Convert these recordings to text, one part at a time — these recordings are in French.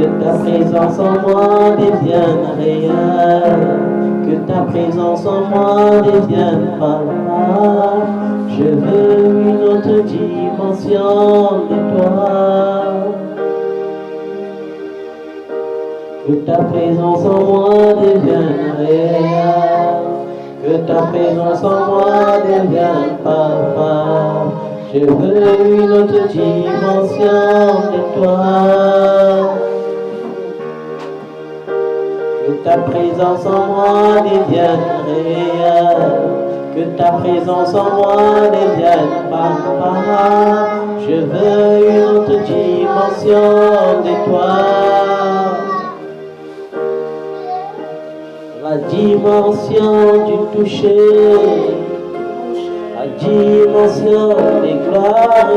Que ta présence en moi devienne réelle. Que ta présence en moi devienne palpable. Je veux une autre dimension de toi. Que ta présence en moi devienne réelle. Que ta présence en moi devienne palpable. Je veux une autre dimension de toi. Que ta présence en moi devienne réelle. Que ta présence en moi devienne palpable. Je veux une autre dimension de toi. La dimension du toucher, la dimension des gloires,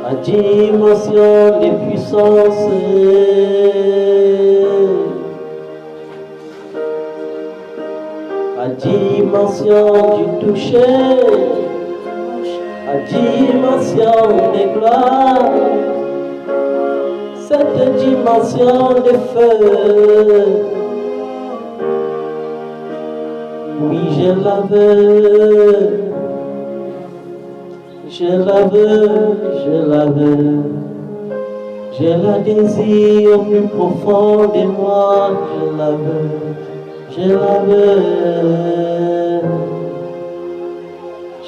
la dimension des puissances, la dimension du toucher, la dimension des gloires, cette dimension de feu. Oui, je la veux, je la veux, je la veux. Je la désire au plus profond de moi, je la veux, je la veux.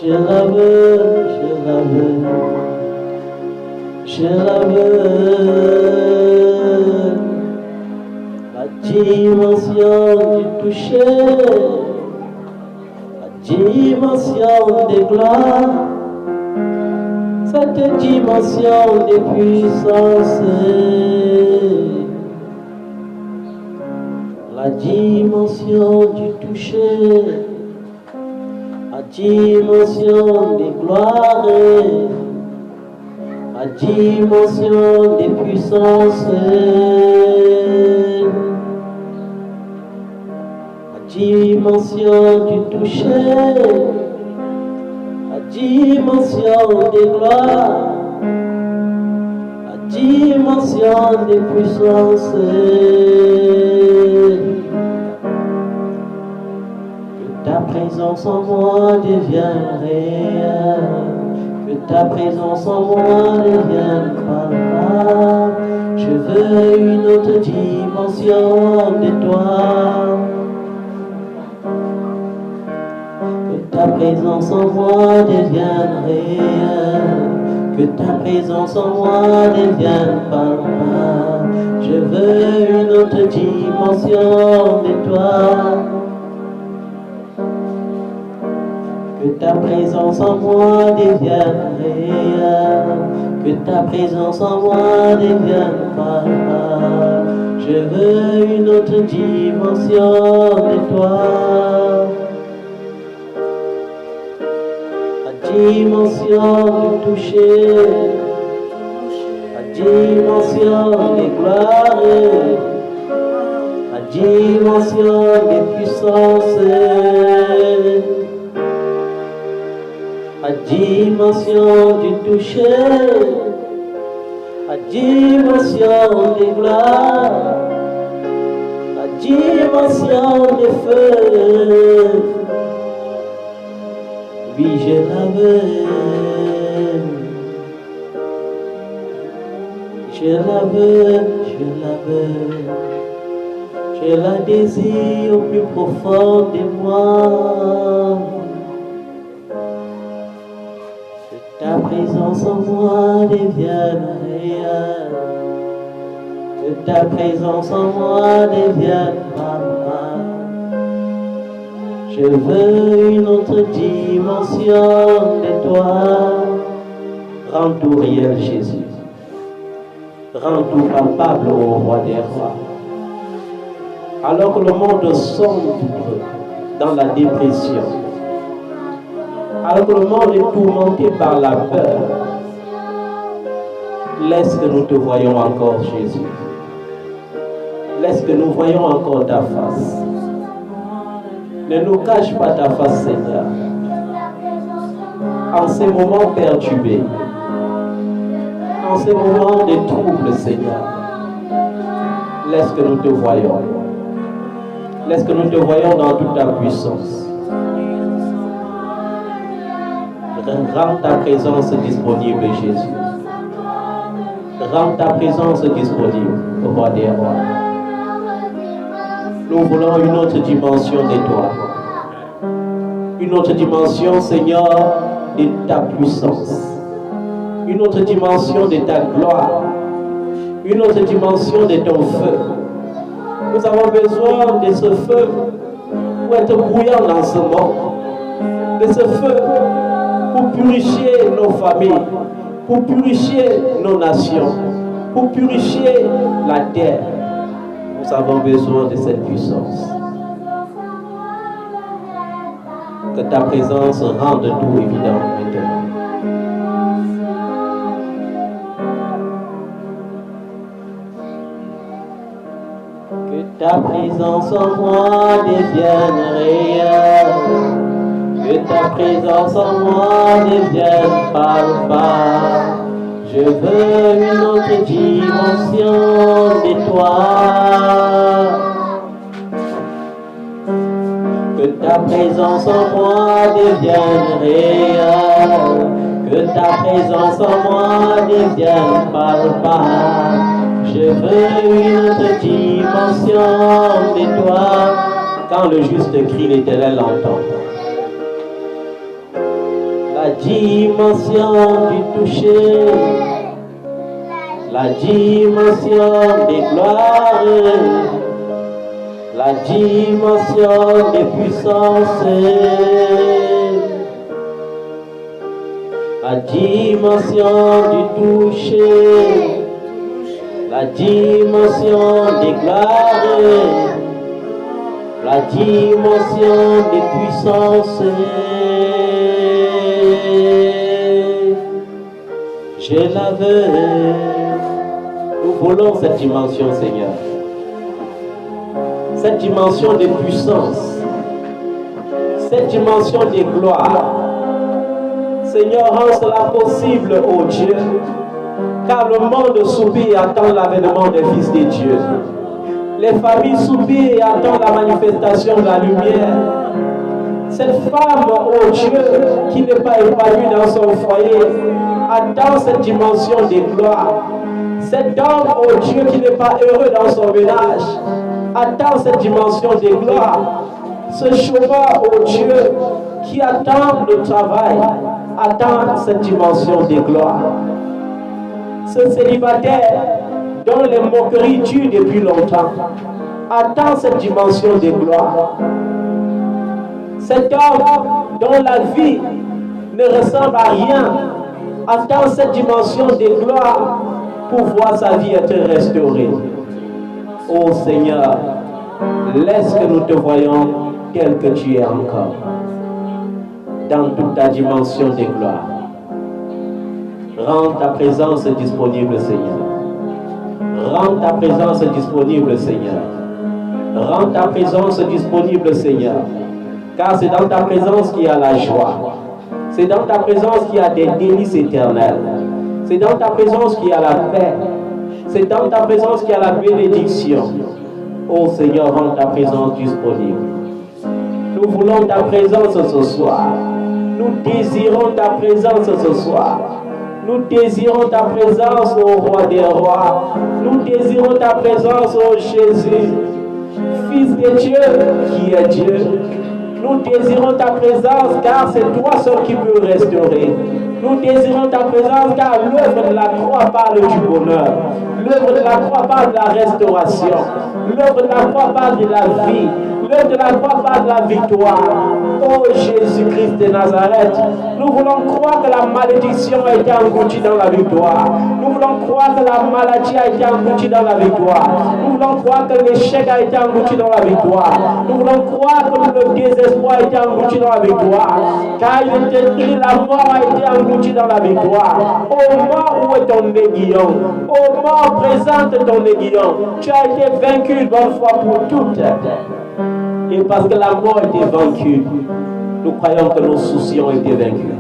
Je la veux, je la veux, je la veux. La dimension du toucher, dimension de gloire, cette dimension de puissance, la dimension du toucher, la dimension de gloire, la dimension de puissance. Dimension du toucher, la dimension des gloires, la dimension des puissances. Que ta présence en moi devienne réelle, que ta présence en moi devienne palpable. Je veux une autre dimension de toi. Que ta présence en moi devienne réelle, que ta présence en moi devienne palpable. Je veux une autre dimension de toi. Que ta présence en moi devienne réelle, que ta présence en moi devienne palpable. Je veux une autre dimension de toi. Dimension du toucher, la dimension des gloires, la dimension des puissances, la dimension du toucher, la dimension des gloires, la dimension des feux. Oui, je la veux, je la veux, je la veux, je la désire au plus profond de moi. Que ta présence en moi devienne réelle, que ta présence en moi devienne palpable. Je veux une autre dimension de toi. Rends tout réel, Jésus. Rends tout palpable au roi des rois. Alors que le monde sombre dans la dépression, alors que le monde est tourmenté par la peur, laisse que nous te voyions encore, Jésus. Laisse que nous voyions encore ta face. Ne nous cache pas ta face, Seigneur. En ces moments perturbés, en ces moments de trouble, Seigneur, Laisse que nous te voyions. Laisse que nous te voyions dans toute ta puissance. Rends ta présence disponible, Jésus. Rends ta présence disponible, Roi des rois. Nous voulons une autre dimension de toi. Une autre dimension, Seigneur, de ta puissance. Une autre dimension de ta gloire. Une autre dimension de ton feu. Nous avons besoin de ce feu pour être bouillant dans ce monde. De ce feu pour purifier nos familles, pour purifier nos nations, pour purifier la terre. Nous avons besoin de cette puissance. Que ta présence rende tout évident maintenant. Que ta présence en moi devienne réelle. Que ta présence en moi devienne palpable. Je veux une autre dimension de toi. Que ta présence en moi devienne réelle. Que ta présence en moi devienne palpable. Je veux une autre dimension de toi. Quand le juste crie, l'Éternel l'entend. La dimension du toucher, la dimension des gloires, la dimension des puissances, la dimension du toucher, la dimension des gloires, la dimension des puissances. Je la veux. Nous voulons cette dimension, Seigneur. Cette dimension de puissance. Cette dimension de gloire. Seigneur, rends cela possible, ô Dieu. Car le monde soupire et attend l'avènement des fils de Dieu. Les familles soupirent et attendent la manifestation de la lumière. Cette femme, oh Dieu, qui n'est pas épanouie dans son foyer, attend cette dimension de gloire. Cet homme, oh Dieu, qui n'est pas heureux dans son ménage, attend cette dimension de gloire. Ce chômeur, oh Dieu, qui attend le travail, attend cette dimension de gloire. Ce célibataire, dont les moqueries durent depuis longtemps, attend cette dimension de gloire. Cet homme dont la vie ne ressemble à rien attend cette dimension de gloire pour voir sa vie être restaurée. Ô Seigneur, laisse que nous te voyions tel que tu es encore, dans toute ta dimension de gloire. Rends ta présence disponible, Seigneur. Rends ta présence disponible, Seigneur. Rends ta présence disponible, Seigneur. Car c'est dans ta présence qu'il y a la joie. C'est dans ta présence qu'il y a des délices éternelles. C'est dans ta présence qu'il y a la paix. C'est dans ta présence qu'il y a la bénédiction. Ô Seigneur, rends ta présence disponible. Nous voulons ta présence ce soir. Nous désirons ta présence ce soir. Nous désirons ta présence, ô Roi des rois. Nous désirons ta présence, ô Jésus, Fils de Dieu qui est Dieu. Nous désirons ta présence car c'est toi seul qui peux restaurer. Nous désirons ta présence car l'œuvre de la croix parle du bonheur. L'œuvre de la croix parle de la restauration. L'œuvre de la croix parle de la vie. L'œuvre de la croix parle de la victoire. Oh Jésus-Christ de Nazareth, nous voulons croire que la malédiction a été engloutie dans la victoire. Nous voulons croire que la maladie a été engloutie dans la victoire. Nous voulons croire que l'échec a été englouti dans la victoire. Nous voulons croire que le désespoir a été englouti dans la victoire. Car il était écrit, la mort a été engloutie dans la victoire. Ô mort, où est ton aiguillon? Ô mort, présente ton aiguillon. Tu as été vaincu une bonne fois pour toutes. Et parce que la mort était vaincue, nous croyons que nos soucis ont été vaincus.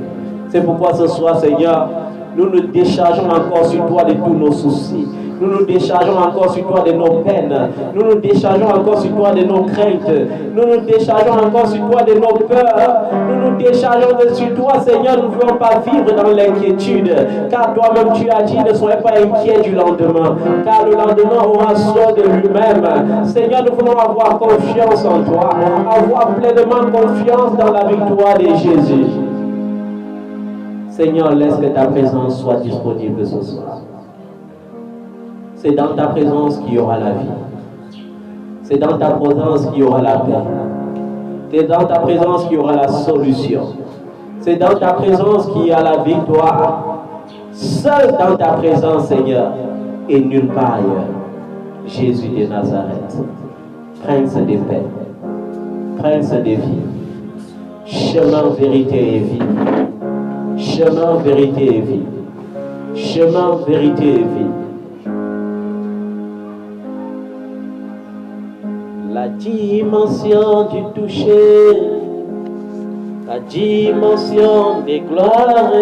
C'est pourquoi ce soir, Seigneur, Nous nous déchargeons encore sur toi de tous nos soucis. Nous nous déchargeons encore sur toi de nos peines. Nous nous déchargeons encore sur toi de nos craintes. Nous nous déchargeons encore sur toi de nos peurs. Nous nous déchargeons sur toi, Seigneur. Nous ne voulons pas vivre dans l'inquiétude. Car toi-même, tu as dit, ne soyez pas inquiets du lendemain. Car le lendemain aura soin de lui-même. Seigneur, nous voulons avoir confiance en toi. Avoir pleinement confiance dans la victoire de Jésus. Seigneur, laisse que ta présence soit disponible ce soir. C'est dans ta présence qu'il y aura la vie. C'est dans ta présence qu'il y aura la paix. C'est dans ta présence qu'il y aura la solution. C'est dans ta présence qu'il y a la victoire. Seul dans ta présence, Seigneur, et nulle part ailleurs. Jésus de Nazareth, Prince de paix, Prince de vie, chemin, vérité et vie. Chemin, vérité et vie. Chemin, vérité et vie. La dimension du toucher, la dimension des gloires,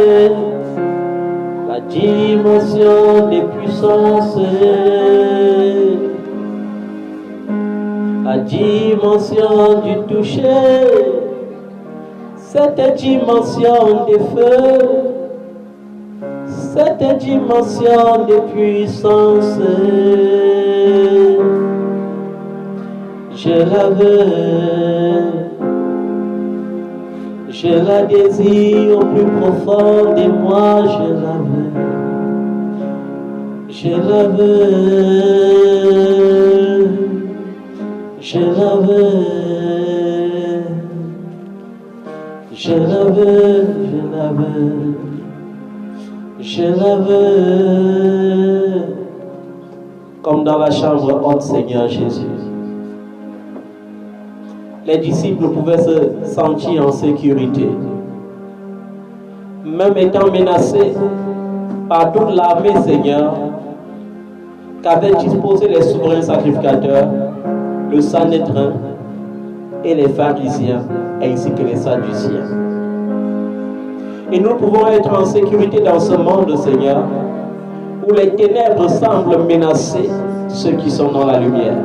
la dimension des puissances, la dimension du toucher, cette dimension des feux, cette dimension des puissances. Je la veux, je la désire au plus profond de moi, je la veux, je la veux, je la veux, je la veux, je la veux, je la veux, comme dans la chambre haute, Seigneur Jésus. Les disciples pouvaient se sentir en sécurité. Même étant menacés par toute l'armée, Seigneur, qu'avaient disposé les souverains sacrificateurs, le Sanhédrin et les pharisiens, ainsi que les sadduciens. Et nous pouvons être en sécurité dans ce monde, Seigneur, où les ténèbres semblent menacer ceux qui sont dans la lumière.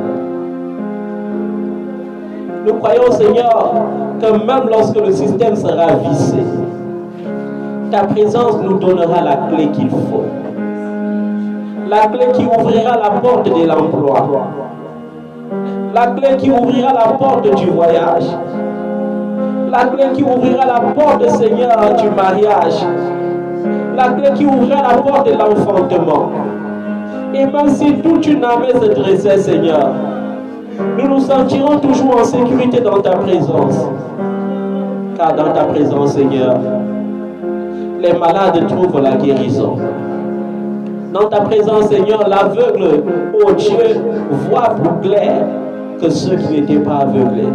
Nous croyons, Seigneur, que même lorsque le système sera vissé, ta présence nous donnera la clé qu'il faut. La clé qui ouvrira la porte de l'emploi. La clé qui ouvrira la porte du voyage. La clé qui ouvrira la porte, Seigneur, du mariage. La clé qui ouvrira la porte de l'enfantement. Et même si toute une armée se dressait, Seigneur, nous nous sentirons toujours en sécurité dans ta présence. Car dans ta présence, Seigneur, les malades trouvent la guérison. Dans ta présence, Seigneur, l'aveugle, oh Dieu, voit plus clair que ceux qui n'étaient pas aveuglés.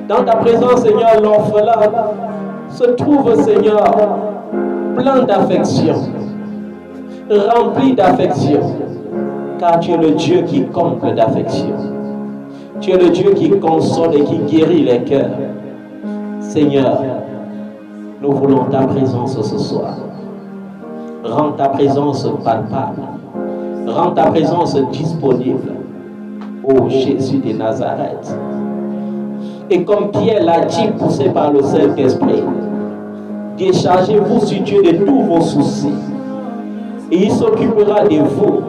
Dans ta présence, Seigneur, l'orphelin se trouve, Seigneur, plein d'affection, rempli d'affection, car tu es le Dieu qui comble d'affection. Tu es le Dieu qui console et qui guérit les cœurs. Seigneur, nous voulons ta présence ce soir. Rends ta présence palpable. Rends ta présence disponible. Ô Jésus de Nazareth. Et comme Pierre l'a dit, poussé par le Saint-Esprit, déchargez-vous sur Dieu de tous vos soucis. Et il s'occupera de vous.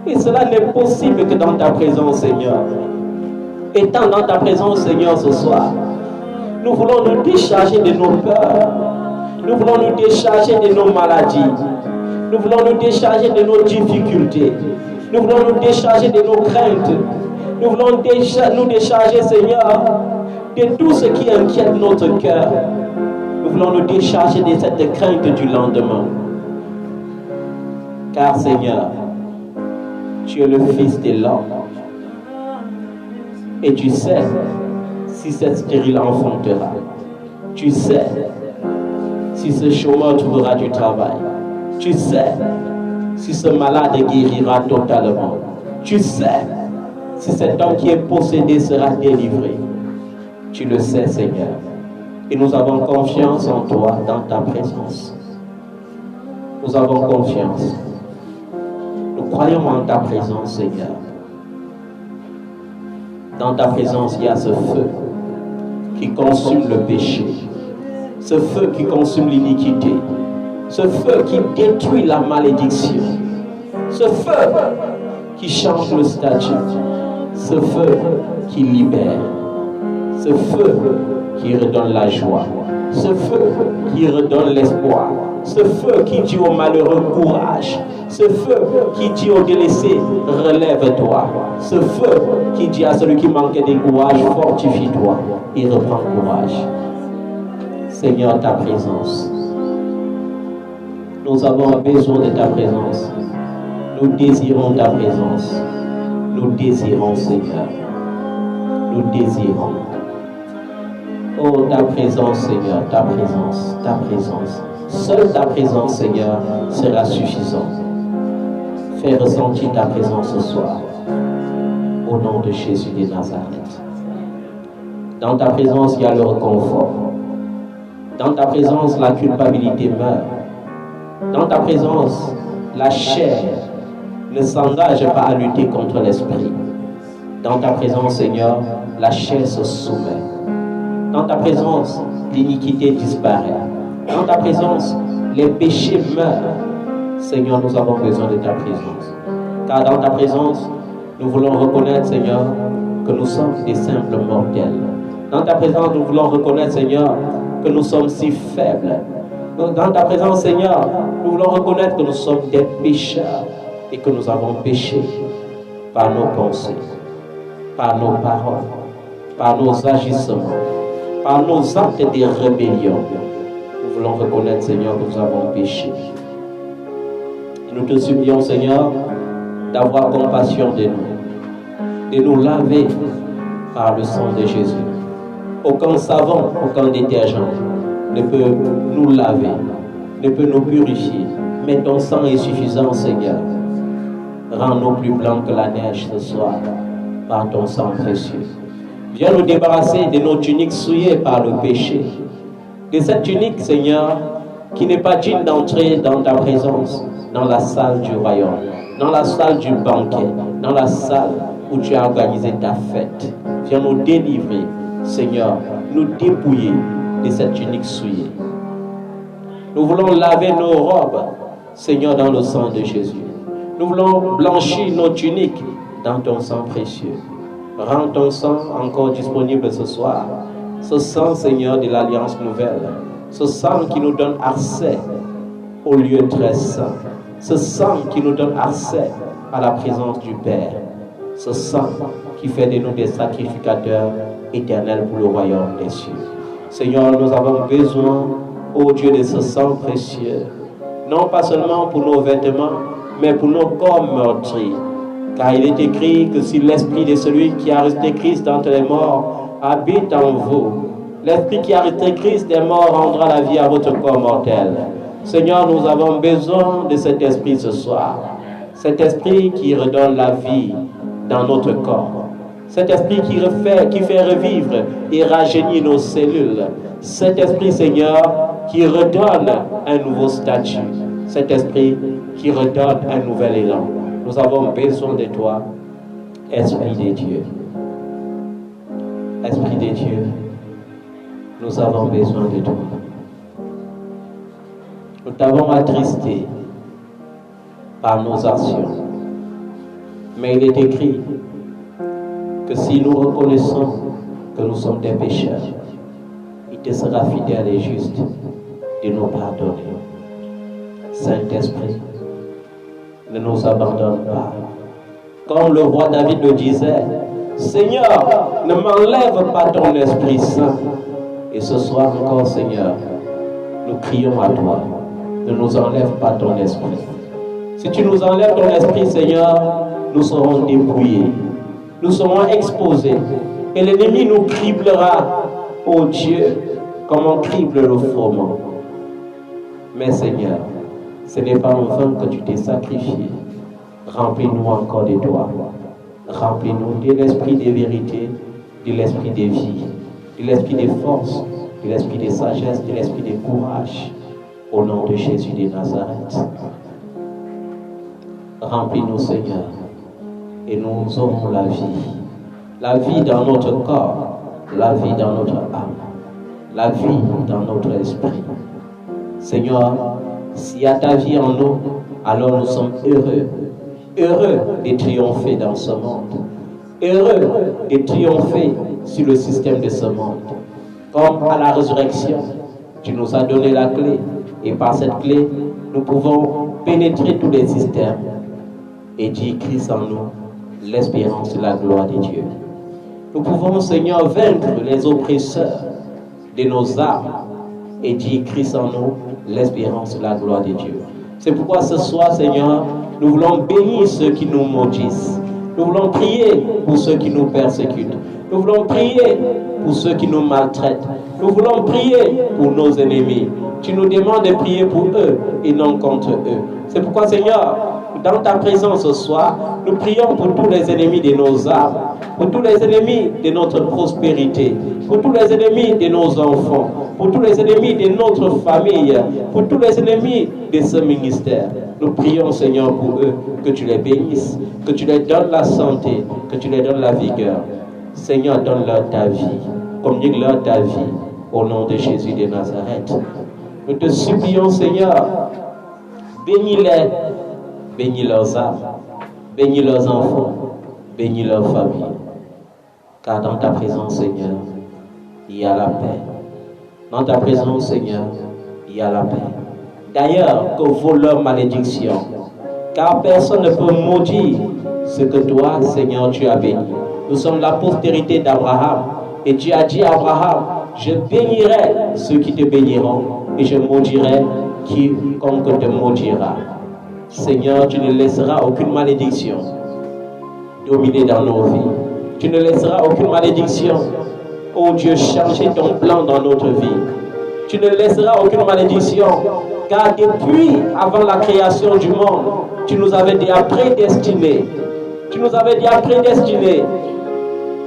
Et cela n'est possible que dans ta présence, Seigneur. Étant dans ta présence, Seigneur, ce soir, nous voulons nous décharger de nos peurs. Nous voulons nous décharger de nos maladies. Nous voulons nous décharger de nos difficultés. Nous voulons nous décharger de nos craintes. Nous voulons nous décharger, Seigneur, de tout ce qui inquiète notre cœur. Nous voulons nous décharger de cette crainte du lendemain. Car, Seigneur, tu es le Fils de l'homme. Et tu sais si cette stérile enfantera. Tu sais si ce chômeur trouvera du travail. Tu sais si ce malade guérira totalement. Tu sais si cet homme qui est possédé sera délivré. Tu le sais, Seigneur. Et nous avons confiance en toi, dans ta présence. Nous avons confiance. Nous croyons en ta présence, Seigneur. Dans ta présence, il y a ce feu qui consume le péché, ce feu qui consume l'iniquité, ce feu qui détruit la malédiction, ce feu qui change le statut, ce feu qui libère, ce feu qui redonne la joie, ce feu qui redonne l'espoir, ce feu qui dit au malheureux courage, ce feu qui dit au délaissé relève-toi, ce feu qui dit à celui qui manquait de courage fortifie-toi et reprends courage. Seigneur, ta présence, nous avons besoin de ta présence, nous désirons ta présence, nous désirons, Seigneur, nous désirons. Oh, ta présence, Seigneur, ta présence, ta présence. Seule ta présence, Seigneur, sera suffisante. Fais ressentir ta présence ce soir. Au nom de Jésus de Nazareth. Dans ta présence, il y a le réconfort. Dans ta présence, la culpabilité meurt. Dans ta présence, la chair ne s'engage pas à lutter contre l'esprit. Dans ta présence, Seigneur, la chair se soumet. Dans ta présence, l'iniquité disparaît. Dans ta présence, les péchés meurent. Seigneur, nous avons besoin de ta présence. Car dans ta présence, nous voulons reconnaître, Seigneur, que nous sommes des simples mortels. Dans ta présence, nous voulons reconnaître, Seigneur, que nous sommes si faibles. Dans ta présence, Seigneur, nous voulons reconnaître que nous sommes des pécheurs et que nous avons péché par nos pensées, par nos paroles, par nos agissements, par nos actes de rébellion. Nous voulons reconnaître, Seigneur, que nous avons péché. Et nous te supplions, Seigneur, d'avoir compassion de nous laver par le sang de Jésus. Aucun savon, aucun détergent ne peut nous laver, ne peut nous purifier. Mais ton sang est suffisant, Seigneur. Rends-nous plus blancs que la neige ce soir par ton sang précieux. Viens nous débarrasser de nos tuniques souillées par le péché. De cette tunique, Seigneur, qui n'est pas digne d'entrer dans ta présence, dans la salle du royaume, dans la salle du banquet, dans la salle où tu as organisé ta fête. Viens nous délivrer, Seigneur, nous dépouiller de cette tunique souillée. Nous voulons laver nos robes, Seigneur, dans le sang de Jésus. Nous voulons blanchir nos tuniques dans ton sang précieux. Rends ton sang encore disponible ce soir. Ce sang, Seigneur, de l'Alliance nouvelle. Ce sang qui nous donne accès au lieu très saint. Ce sang qui nous donne accès à la présence du Père. Ce sang qui fait de nous des sacrificateurs éternels pour le royaume des cieux. Seigneur, nous avons besoin, ô Dieu, de ce sang précieux. Non pas seulement pour nos vêtements, mais pour nos corps meurtris. Car il est écrit que si l'esprit de celui qui a resté Christ d'entre les morts habite en vous, l'esprit qui a resté Christ des morts rendra la vie à votre corps mortel. Seigneur, nous avons besoin de cet esprit ce soir. Cet esprit qui redonne la vie dans notre corps. Cet esprit qui fait revivre et rajeunir nos cellules. Cet esprit, Seigneur, qui redonne un nouveau statut. Cet esprit qui redonne un nouvel élan. Nous avons besoin de toi, Esprit de Dieu. Esprit de Dieu, nous avons besoin de toi. Nous t'avons attristé par nos actions. Mais il est écrit que si nous reconnaissons que nous sommes des pécheurs, il te sera fidèle et juste de nous pardonner. Saint-Esprit, ne nous abandonne pas. Comme le roi David le disait, Seigneur, ne m'enlève pas ton Esprit Saint. Et ce soir encore, Seigneur, nous crions à toi, ne nous enlève pas ton Esprit. Si tu nous enlèves ton Esprit, Seigneur, nous serons dépouillés, nous serons exposés. Et l'ennemi nous criblera, ô Dieu, comme on crible le froment. Mais Seigneur, ce n'est pas en vain que tu t'es sacrifié. Remplis-nous encore de toi. Remplis-nous de l'esprit de vérité, de l'esprit de vie, de l'esprit de force, de l'esprit de sagesse, de l'esprit de courage. au nom de Jésus de Nazareth. Remplis-nous, Seigneur, et nous aurons la vie dans notre corps, la vie dans notre âme, la vie dans notre esprit. Seigneur, s'il y a ta vie en nous, alors nous sommes heureux de triompher dans ce monde, heureux de triompher sur le système de ce monde. Comme à la résurrection, tu nous as donné la clé, et par cette clé, nous pouvons pénétrer tous les systèmes et dire Christ en nous, l'espérance et la gloire de Dieu. Nous pouvons, Seigneur, vaincre les oppresseurs de nos âmes et dire Christ en nous, l'espérance et la gloire de Dieu. C'est pourquoi ce soir, Seigneur, nous voulons bénir ceux qui nous maudissent. Nous voulons prier pour ceux qui nous persécutent. Nous voulons prier pour ceux qui nous maltraitent. Nous voulons prier pour nos ennemis. Tu nous demandes de prier pour eux et non contre eux. C'est pourquoi, Seigneur, dans ta présence ce soir, nous prions pour tous les ennemis de nos âmes, pour tous les ennemis de notre prospérité, pour tous les ennemis de nos enfants, pour tous les ennemis de notre famille, pour tous les ennemis de ce ministère. Nous prions, Seigneur, pour eux, que tu les bénisses, que tu leur donnes la santé, que tu leur donnes la vigueur. Seigneur, donne-leur ta vie, communique-leur ta vie, au nom de Jésus de Nazareth. Nous te supplions, Seigneur, bénis-les, bénis leurs âmes, bénis leurs enfants, bénis leurs familles. Car dans ta présence, Seigneur, il y a la paix. Dans ta présence, Seigneur, il y a la paix. D'ailleurs, que vaut leur malédiction, car personne ne peut maudire ce que toi, Seigneur, tu as béni. Nous sommes la postérité d'Abraham, et tu as dit à Abraham, je bénirai ceux qui te béniront, et je maudirai quiconque te maudira. Seigneur, tu ne laisseras aucune malédiction dominer dans nos vies. Tu ne laisseras aucune malédiction, oh Dieu, changer ton plan dans notre vie. Tu ne laisseras aucune malédiction, car depuis avant la création du monde, tu nous avais déjà prédestinés. Tu nous avais déjà prédestinés.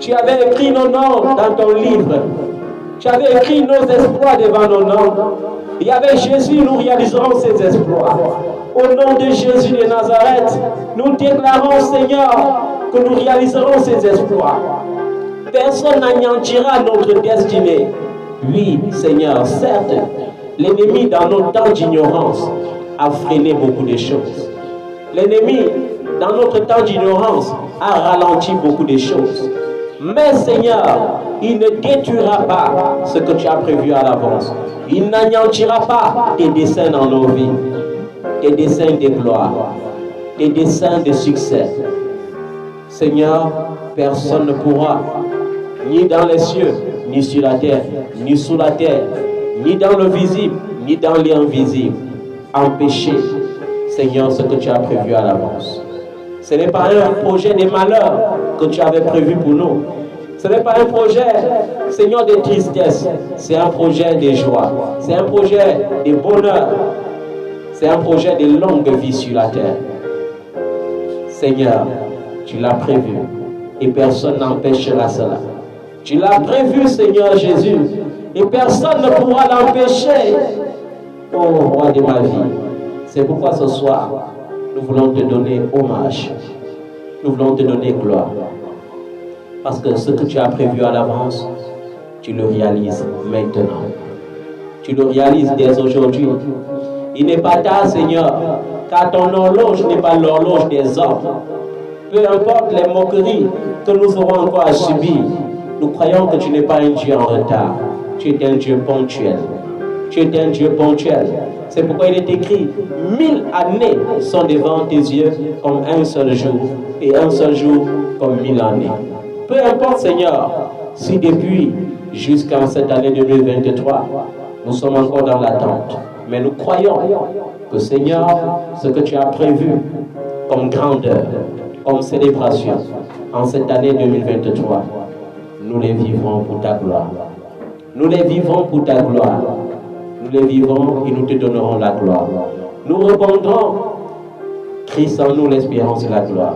Tu avais écrit nos noms dans ton livre. Tu avais écrit nos exploits devant nos noms. Il y avait Jésus, nous réaliserons ces exploits. Au nom de Jésus de Nazareth, nous déclarons, Seigneur, que nous réaliserons ces exploits. Personne n'anéantira notre destinée. Oui, Seigneur, certes, l'ennemi dans nos temps d'ignorance a freiné beaucoup de choses. L'ennemi dans notre temps d'ignorance a ralenti beaucoup de choses. Mais Seigneur, il ne détruira pas ce que tu as prévu à l'avance. Il n'anéantira pas tes desseins dans nos vies, tes desseins de gloire, tes desseins de succès. Seigneur, personne ne pourra, ni dans les cieux, ni sur la terre, ni sous la terre, ni dans le visible, ni dans l'invisible, empêcher, Seigneur, ce que tu as prévu à l'avance. Ce n'est pas un projet de malheur que tu avais prévu pour nous. Ce n'est pas un projet, Seigneur, de tristesse. C'est un projet de joie. C'est un projet de bonheur. C'est un projet de longue vie sur la terre. Seigneur, tu l'as prévu et personne n'empêchera cela. Tu l'as prévu, Seigneur Jésus, et personne ne pourra l'empêcher. Ô roi de ma vie, c'est pourquoi ce soir, nous voulons te donner hommage. Nous voulons te donner gloire. Parce que ce que tu as prévu à l'avance, tu le réalises maintenant. Tu le réalises dès aujourd'hui. Il n'est pas tard, Seigneur, car ton horloge n'est pas l'horloge des hommes. Peu importe les moqueries que nous aurons encore à subir, nous croyons que tu n'es pas un Dieu en retard. Tu es un Dieu ponctuel. Tu es un Dieu ponctuel. C'est pourquoi il est écrit, 1000 années sont devant tes yeux comme un seul jour, et un seul jour comme 1000 années. Peu importe, Seigneur, si depuis jusqu'en cette année 2023, nous sommes encore dans l'attente. Mais nous croyons que, Seigneur, ce que tu as prévu comme grandeur, comme célébration, en cette année 2023, nous les vivrons pour ta gloire. Nous les vivrons pour ta gloire. Nous les vivrons et nous te donnerons la gloire. Nous répondrons, Christ en nous l'espérance et la gloire.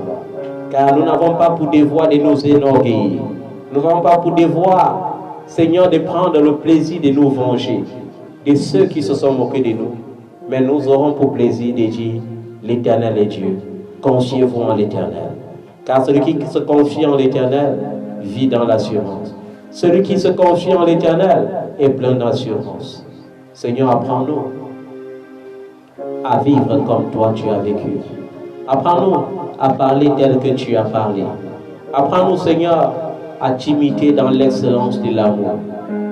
Car nous n'avons pas pour devoir de nous énorgueillir. Nous n'avons pas pour devoir, Seigneur, de prendre le plaisir de nous venger de ceux qui se sont moqués de nous. mais nous aurons pour plaisir de dire l'Éternel est Dieu. Confiez-vous en l'Éternel. Car celui qui se confie en l'Éternel vit dans l'assurance. Celui qui se confie en l'Éternel est plein d'assurance. Seigneur, apprends-nous à vivre comme toi tu as vécu. Apprends-nous à parler tel que tu as parlé. Apprends-nous, Seigneur, à t'imiter dans l'excellence de l'amour,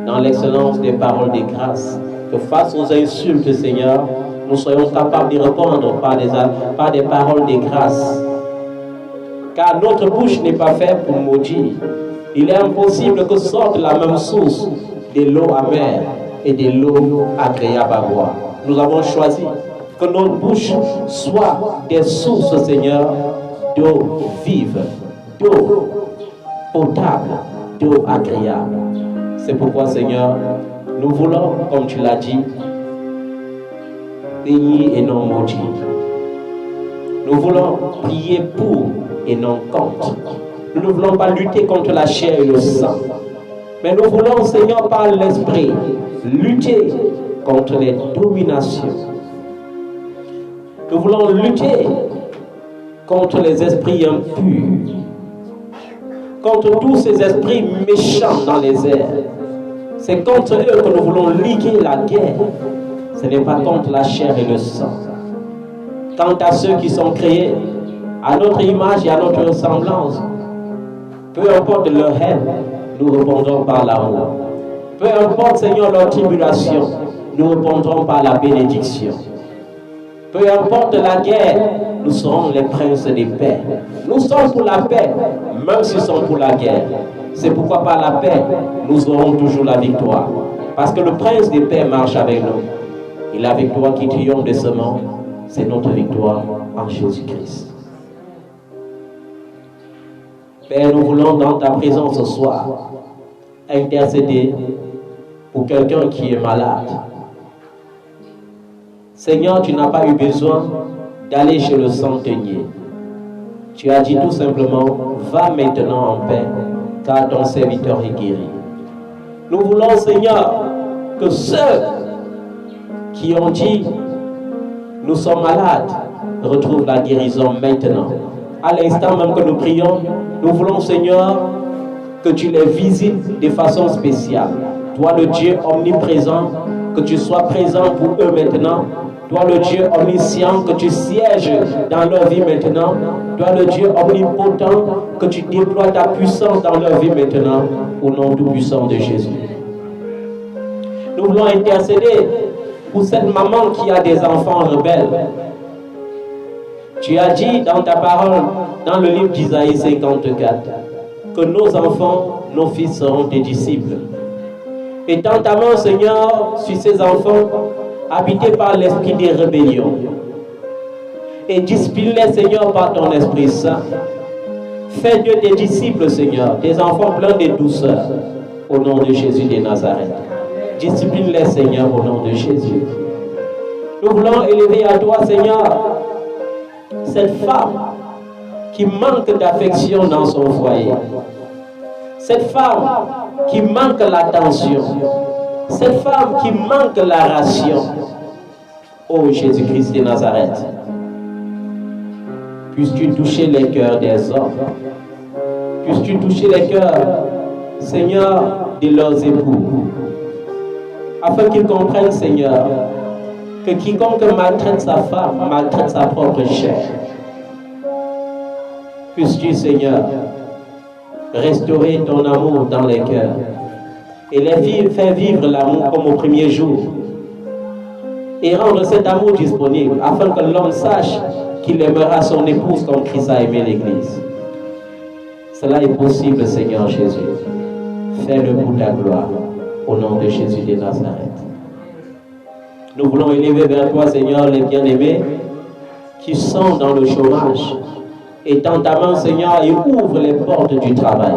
dans l'excellence des paroles de grâce. Que face aux insultes, Seigneur, nous soyons capables de répondre par des paroles de grâce. Car notre bouche n'est pas faite pour maudire. Il est impossible que sorte la même source de l'eau amère et de l'eau agréable à boire. Nous avons choisi que notre bouche soit des sources, Seigneur, d'eau vive, d'eau potable, d'eau agréable. C'est pourquoi, Seigneur, nous voulons, comme tu l'as dit, bénir et non maudire. Nous voulons prier pour et non contre. Nous ne voulons pas lutter contre la chair et le sang. Mais nous voulons, Seigneur, par l'Esprit, lutter contre les dominations. Nous voulons lutter contre les esprits impurs, contre tous ces esprits méchants dans les airs. C'est contre eux que nous voulons liguer la guerre. Ce n'est pas contre la chair et le sang. Quant à ceux qui sont créés à notre image et à notre ressemblance, peu importe leur haine, nous répondrons par l'amour. Peu importe, Seigneur, leur tribulation, nous répondrons par la bénédiction. Peu importe la guerre, nous serons les princes des paix. Nous sommes pour la paix, même s'ils sont pour la guerre. C'est pourquoi par la paix, nous aurons toujours la victoire. Parce que le prince des paix marche avec nous. Et la victoire qui triomphe de ce monde, c'est notre victoire en Jésus-Christ. Père, nous voulons dans ta présence ce soir intercéder pour quelqu'un qui est malade. Seigneur, tu n'as pas eu besoin d'aller chez le centenier. Tu as dit tout simplement, va maintenant en paix, car ton serviteur est guéri. Nous voulons, Seigneur, que ceux qui ont dit, nous sommes malades, retrouvent la guérison maintenant. À l'instant même que nous prions, nous voulons, Seigneur, que tu les visites de façon spéciale. Toi, le Dieu omniprésent, que tu sois présent pour eux maintenant. Toi, le Dieu omniscient, que tu sièges dans leur vie maintenant. Toi, le Dieu omnipotent, que tu déploies ta puissance dans leur vie maintenant, au nom tout puissant de Jésus. Nous voulons intercéder pour cette maman qui a des enfants rebelles. Tu as dit dans ta parole, dans le livre d'Isaïe 54, que nos enfants, nos fils seront tes disciples. Étends ta main, Seigneur, sur ces enfants, habités par l'esprit des rébellions. Et discipline-les, Seigneur, par ton Esprit Saint. Fais d'eux tes disciples, Seigneur, des enfants pleins de douceur, au nom de Jésus de Nazareth. Discipline-les, Seigneur, au nom de Jésus. Nous voulons élever à toi, Seigneur, cette femme qui manque d'affection dans son foyer. Cette femme qui manque l'attention. Cette femme qui manque la ration. Ô Jésus-Christ de Nazareth, puisses-tu toucher les cœurs des hommes. Puisses-tu toucher les cœurs, Seigneur, de leurs époux. Afin qu'ils comprennent, Seigneur, que quiconque maltraite sa femme, maltraite sa propre chair. Puisses-tu, Seigneur, restaurer ton amour dans les cœurs et les faire vivre l'amour comme au premier jour et rendre cet amour disponible afin que l'homme sache qu'il aimera son épouse comme Christ a aimé l'Église. Cela est possible, Seigneur Jésus. Fais-le pour ta gloire, au nom de Jésus de Nazareth. Nous voulons élever vers toi, Seigneur, les bien-aimés qui sont dans le chômage. Étends ta main, Seigneur, et ouvre les portes du travail.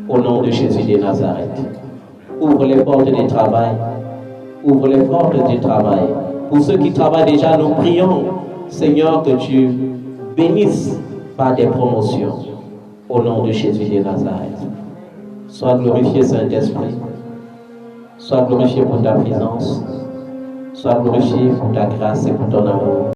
Au nom de Jésus de Nazareth. Ouvre les portes du travail. Ouvre les portes du travail. Pour ceux qui travaillent déjà, nous prions, Seigneur, que tu bénisses par des promotions. Au nom de Jésus de Nazareth. Sois glorifié, Saint-Esprit. Sois glorifié pour ta présence. Sois glorifié pour ta grâce et pour ton amour.